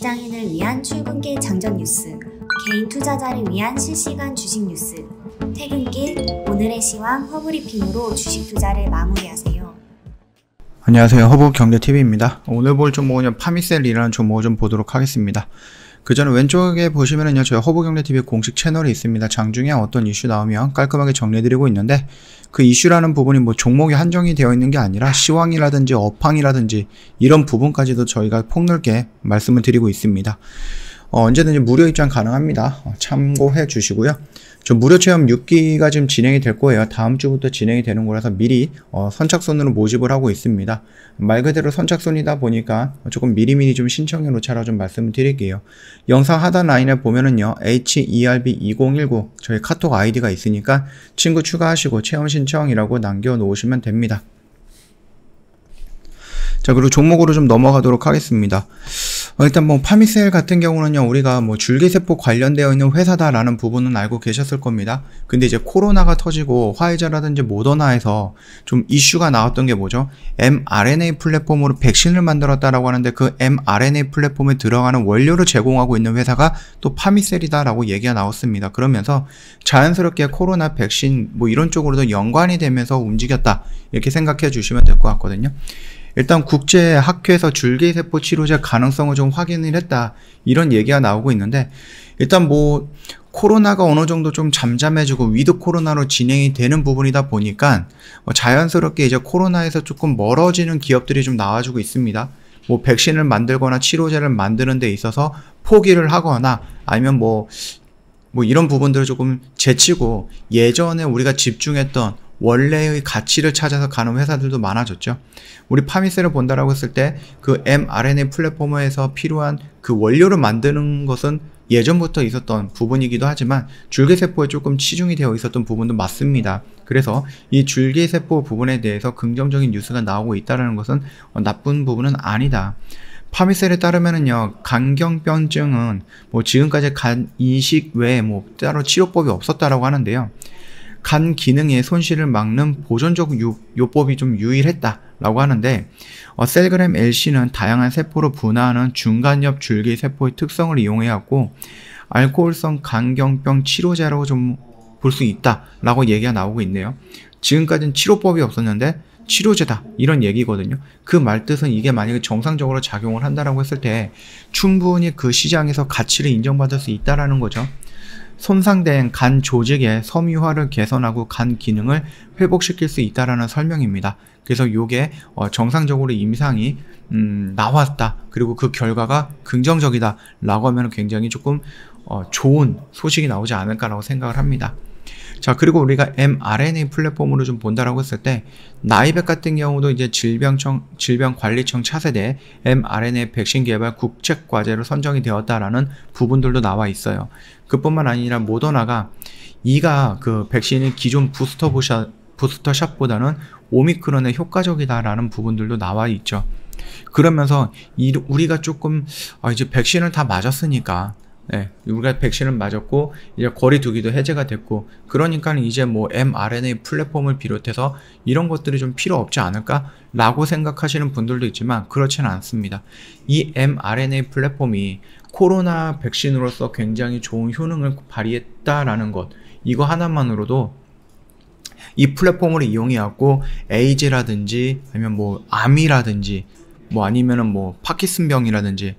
직장인을 위한 출근길 장전 뉴스, 개인 투자자를 위한 실시간 주식 뉴스, 퇴근길 오늘의 시황 허브리핑으로 주식 투자를 마무리하세요. 안녕하세요, 허브경제TV입니다. 오늘 볼 종목은 파미셀이라는 종목을 좀 보도록 하겠습니다. 그 전에 왼쪽에 보시면은요, 저희 허브경제TV 공식 채널이 있습니다. 장중에 어떤 이슈 나오면 깔끔하게 정리해드리고 있는데, 그 이슈라는 부분이 뭐 종목이 한정이 되어 있는 게 아니라 시황이라든지 업황이라든지 이런 부분까지도 저희가 폭넓게 말씀을 드리고 있습니다. 언제든지 무료 입장 가능합니다. 참고해 주시고요. 저 무료 체험 6기가 지금 진행이 될 거예요. 다음 주부터 진행이 되는 거라서 미리 선착순으로 모집을 하고 있습니다. 말 그대로 선착순이다 보니까 조금 미리미리 좀 신청해 놓자라고 좀 말씀을 드릴게요. 영상 하단 라인에 보면은요, HERB2019 저희 카톡 아이디가 있으니까 친구 추가하시고 체험 신청이라고 남겨 놓으시면 됩니다. 자, 그리고 종목으로 좀 넘어가도록 하겠습니다. 일단 뭐 파미셀 같은 경우는요, 우리가 뭐 줄기세포 관련되어 있는 회사다라는 부분은 알고 계셨을 겁니다. 근데 이제 코로나가 터지고 화이자라든지 모더나에서 좀 이슈가 나왔던 게 뭐죠? mRNA 플랫폼으로 백신을 만들었다라고 하는데, 그 mRNA 플랫폼에 들어가는 원료를 제공하고 있는 회사가 또 파미셀이다라고 얘기가 나왔습니다. 그러면서 자연스럽게 코로나 백신 뭐 이런 쪽으로도 연관이 되면서 움직였다, 이렇게 생각해 주시면 될 것 같거든요. 일단 국제학회에서 줄기세포 치료제 가능성을 좀 확인을 했다, 이런 얘기가 나오고 있는데, 일단 뭐 코로나가 어느 정도 좀 잠잠해지고 위드 코로나로 진행이 되는 부분이다 보니까 자연스럽게 이제 코로나에서 조금 멀어지는 기업들이 좀 나와주고 있습니다. 뭐 백신을 만들거나 치료제를 만드는 데 있어서 포기를 하거나 아니면 뭐 이런 부분들을 조금 제치고 예전에 우리가 집중했던 원래의 가치를 찾아서 가는 회사들도 많아졌죠. 우리 파미셀을 본다라고 했을 때 그 mRNA 플랫폼에서 필요한 그 원료를 만드는 것은 예전부터 있었던 부분이기도 하지만 줄기세포에 조금 치중이 되어 있었던 부분도 맞습니다. 그래서 이 줄기세포 부분에 대해서 긍정적인 뉴스가 나오고 있다는 것은 나쁜 부분은 아니다. 파미셀에 따르면은요, 간경변증은 뭐 지금까지 간 이식 외에 뭐 따로 치료법이 없었다라고 하는데요. 간 기능의 손실을 막는 보존적 요법이 좀 유일했다라고 하는데, 셀그램 LC는 다양한 세포로 분화하는 중간엽 줄기세포의 특성을 이용해왔고 알코올성 간경병 치료제라고 좀 볼 수 있다라고 얘기가 나오고 있네요. 지금까지는 치료법이 없었는데 치료제다, 이런 얘기거든요. 그 말뜻은 이게 만약에 정상적으로 작용을 한다라고 했을 때 충분히 그 시장에서 가치를 인정받을 수 있다라는 거죠. 손상된 간 조직의 섬유화를 개선하고 간 기능을 회복시킬 수 있다라는 설명입니다. 그래서 이게 정상적으로 임상이 나왔다, 그리고 그 결과가 긍정적이다 라고 하면 굉장히 조금 좋은 소식이 나오지 않을까라고 생각을 합니다. 자, 그리고 우리가 mRNA 플랫폼으로 좀 본다라고 했을 때 나이백 같은 경우도 이제 질병관리청 차세대 mRNA 백신 개발 국책과제로 선정이 되었다라는 부분들도 나와 있어요. 그뿐만 아니라 모더나가 이가 그 백신이 기존 부스터샷보다는 오미크론에 효과적이다라는 부분들도 나와 있죠. 그러면서 우리가 조금 이제 백신을 다 맞았으니까, 네, 우리가 백신을 맞았고 이제 거리 두기도 해제가 됐고, 그러니까 이제 뭐 mRNA 플랫폼을 비롯해서 이런 것들이 좀 필요 없지 않을까 라고 생각하시는 분들도 있지만 그렇지는 않습니다. 이 mRNA 플랫폼이 코로나 백신으로서 굉장히 좋은 효능을 발휘했다라는 것, 이거 하나만으로도 이 플랫폼을 이용해갖고 에이즈라든지 아니면 뭐 암이라든지 뭐 아니면은 뭐 파킨슨병이라든지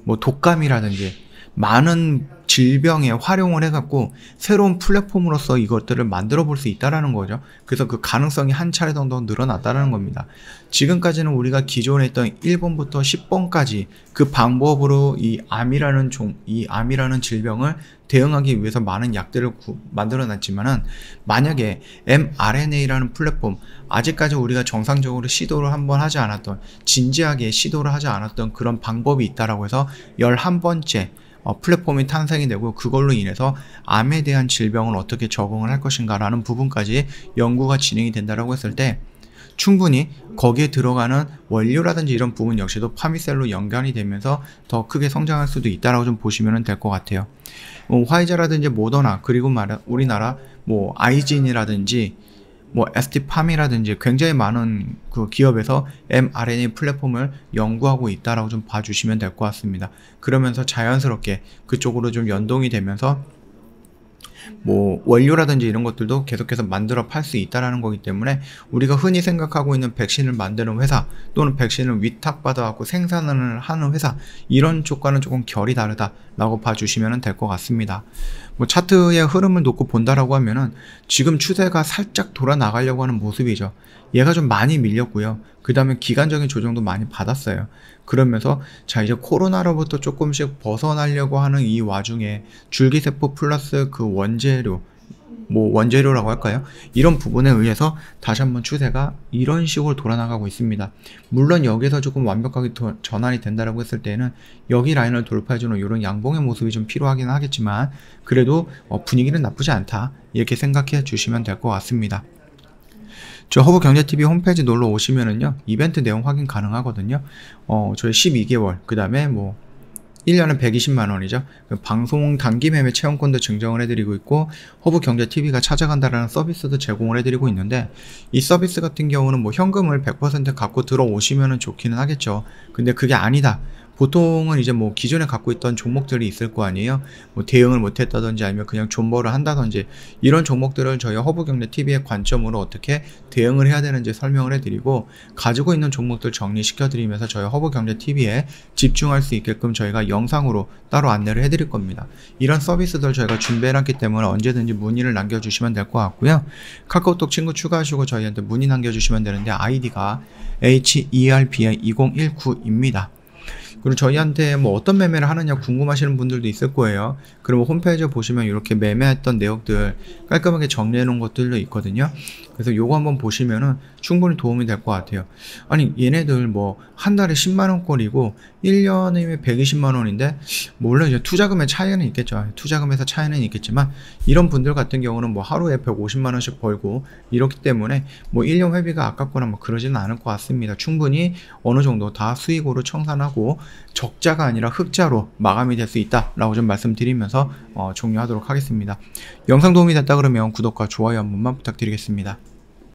뭐 독감이라든지 많은 질병에 활용을 해갖고 새로운 플랫폼으로서 이것들을 만들어 볼 수 있다라는 거죠. 그래서 그 가능성이 한 차례 정도 늘어났다는 겁니다. 지금까지는 우리가 기존에 있던 1번부터 10번까지 그 방법으로 이 암이라는 질병을 대응하기 위해서 많은 약들을 만들어 놨지만은, 만약에 mRNA라는 플랫폼, 아직까지 우리가 정상적으로 시도를 한번 하지 않았던, 진지하게 시도를 하지 않았던 그런 방법이 있다라고 해서 11번째 플랫폼이 탄생이 되고, 그걸로 인해서 암에 대한 질병을 어떻게 적응을 할 것인가 라는 부분까지 연구가 진행이 된다라고 했을 때 충분히 거기에 들어가는 원료라든지 이런 부분 역시도 파미셀로 연관이 되면서 더 크게 성장할 수도 있다라고 좀 보시면 될 것 같아요. 화이자라든지 모더나, 그리고 우리나라 뭐 아이진이라든지 뭐 ST팜이라든지 굉장히 많은 그 기업에서 mRNA 플랫폼을 연구하고 있다라고 좀 봐주시면 될 것 같습니다. 그러면서 자연스럽게 그쪽으로 좀 연동이 되면서 뭐 원료라든지 이런 것들도 계속해서 만들어 팔 수 있다라는 거기 때문에 우리가 흔히 생각하고 있는 백신을 만드는 회사 또는 백신을 위탁받아 갖고 생산을 하는 회사, 이런 쪽과는 조금 결이 다르다라고 봐주시면 될 것 같습니다. 뭐 차트의 흐름을 놓고 본다라고 하면은 지금 추세가 살짝 돌아 나가려고 하는 모습이죠. 얘가 좀 많이 밀렸고요. 그 다음에 기간적인 조정도 많이 받았어요. 그러면서 자, 이제 코로나로부터 조금씩 벗어나려고 하는 이 와중에 줄기세포 플러스 그 원재료, 뭐 원재료라고 할까요? 이런 부분에 의해서 다시 한번 추세가 이런 식으로 돌아나가고 있습니다. 물론 여기서 조금 완벽하게 전환이 된다라고 했을 때는 여기 라인을 돌파해주는 이런 양봉의 모습이 좀 필요하긴 하겠지만, 그래도 분위기는 나쁘지 않다, 이렇게 생각해 주시면 될 것 같습니다. 저 허브경제TV 홈페이지 놀러 오시면은요, 이벤트 내용 확인 가능하거든요. 저희 12개월, 그 다음에 뭐 1년은 120만원이죠. 방송 단기 매매 체험권도 증정을 해드리고 있고, 허브경제TV가 찾아간다라는 서비스도 제공을 해드리고 있는데, 이 서비스 같은 경우는 뭐 현금을 100% 갖고 들어오시면 좋기는 하겠죠. 근데 그게 아니다, 보통은 이제 뭐 기존에 갖고 있던 종목들이 있을 거 아니에요. 뭐 대응을 못했다든지 아니면 그냥 존버를 한다든지, 이런 종목들을 저희 허브경제TV의 관점으로 어떻게 대응을 해야 되는지 설명을 해드리고, 가지고 있는 종목들 정리시켜 드리면서 저희 허브경제TV에 집중할 수 있게끔 저희가 영상으로 따로 안내를 해드릴 겁니다. 이런 서비스들 저희가 준비해놨기 때문에 언제든지 문의를 남겨주시면 될 것 같고요. 카카오톡 친구 추가하시고 저희한테 문의 남겨주시면 되는데, 아이디가 HERBI2019입니다. 그리고 저희한테 뭐 어떤 매매를 하느냐 궁금하시는 분들도 있을 거예요. 그리고 홈페이지에 보시면 이렇게 매매했던 내역들 깔끔하게 정리해 놓은 것들도 있거든요. 그래서 요거 한번 보시면은 충분히 도움이 될 것 같아요. 아니, 얘네들 뭐 한 달에 10만원꼴이고 1년이면 120만원인데, 물론 이제 투자금의 차이는 있겠죠. 투자금에서 차이는 있겠지만, 이런 분들 같은 경우는 뭐 하루에 150만원씩 벌고 이렇기 때문에 뭐 1년 회비가 아깝거나 뭐 그러지는 않을 것 같습니다. 충분히 어느 정도 다 수익으로 청산하고 적자가 아니라 흑자로 마감이 될 수 있다라고 좀 말씀드리면서 종료하도록 하겠습니다. 영상 도움이 됐다 그러면 구독과 좋아요 한 번만 부탁드리겠습니다.